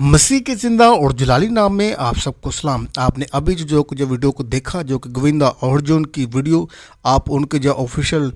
मसीह के ज़िंदा और जलाली नाम में आप सबको सलाम। आपने अभी जो वीडियो को देखा, जो कि गोविंदा अर्जुन की वीडियो, आप उनके जो ऑफिशियल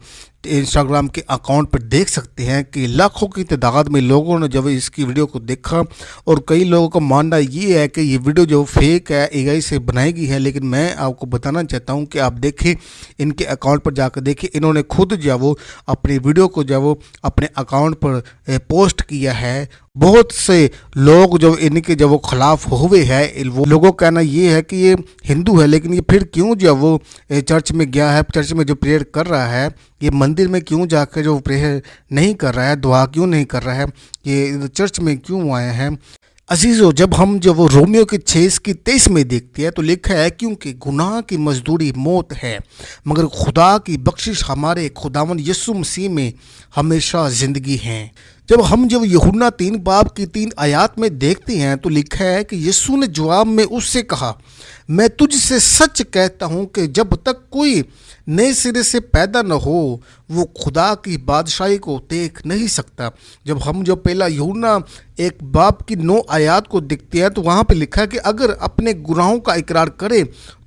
इंस्टाग्राम के अकाउंट पर देख सकते हैं कि लाखों की तादाद में लोगों ने जब इसकी वीडियो को देखा, और कई लोगों का मानना ये है कि ये वीडियो जो फेक है, एआई से बनाई गई है। लेकिन मैं आपको बताना चाहता हूँ कि आप देखें, इनके अकाउंट पर जाकर देखें, इन्होंने खुद जो वो अपनी वीडियो को जो वो अपने अकाउंट पर पोस्ट किया है। बहुत से लोग जो इनके जब वो खिलाफ हुए हैं, वो लोगों का कहना ये है कि ये हिंदू है, लेकिन ये फिर क्यों जो वो चर्च में गया है, चर्च में जो प्रेयर कर रहा है, ये मंदिर में क्यों जाकर जो प्रेयर नहीं कर रहा है, दुआ क्यों नहीं कर रहा है, ये चर्च में क्यों आया है। अजीज़ों, जब हम जब वो रोमियो के 6:23 में देखते हैं तो लिखा है, क्योंकि गुनाह की मजदूरी मौत है, मगर खुदा की बख्शिश हमारे खुदावन यीशु मसीह में हमेशा ज़िंदगी है। जब यूहन्ना 3:3 आयात में देखते हैं तो लिखा है कि यीशु ने जवाब में उससे कहा, मैं तुझसे सच कहता हूँ कि जब तक कोई नए सिरे से पैदा न हो वो खुदा की बादशाही को देख नहीं सकता। जब हम पहला यूहन्ना 1:9 आयात को देखते हैं तो वहाँ पे लिखा है कि अगर अपने गुनाहों का इकरार करें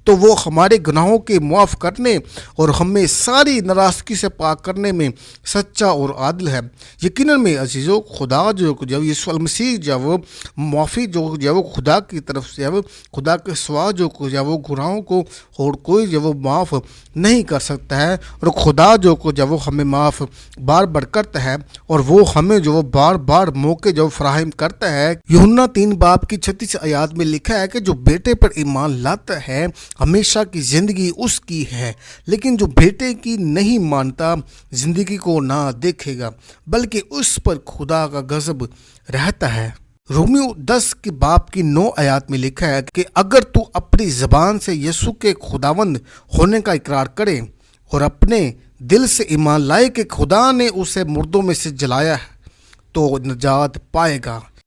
तो वो हमारे गुनाहों के मुआफ़ करने और हमें सारी नाराज़गी से पाक करने में सच्चा और आदिल है। यकीनन में अजीज़ों, खुदा जब यीशु मसीह जब मुआफ़ी जब वो खुदा की तरफ से, जब खुदा के सिवा जब वो गुनाहों को और कोई जब वो माफ़ नहीं कर सकता है, और खुदा जब वो हमें माफ़ बार बार करता है, और वो हमें जो बार बार मौके जो फराहम करता है। यूहन्ना 3:36 आयात में लिखा है कि जो बेटे पर ईमान लाता है हमेशा की ज़िंदगी उसकी है, लेकिन जो बेटे की नहीं मानता ज़िंदगी को ना देखेगा, बल्कि उस पर खुदा का गज़ब रहता है। रोमियो 10:9 आयात में लिखा है कि अगर तू अपनी ज़बान से यीशु के खुदावंद होने का इकरार करे और अपने दिल से ईमान लाए कि खुदा ने उसे मुर्दों में से जलाया है तो निजात पाएगा।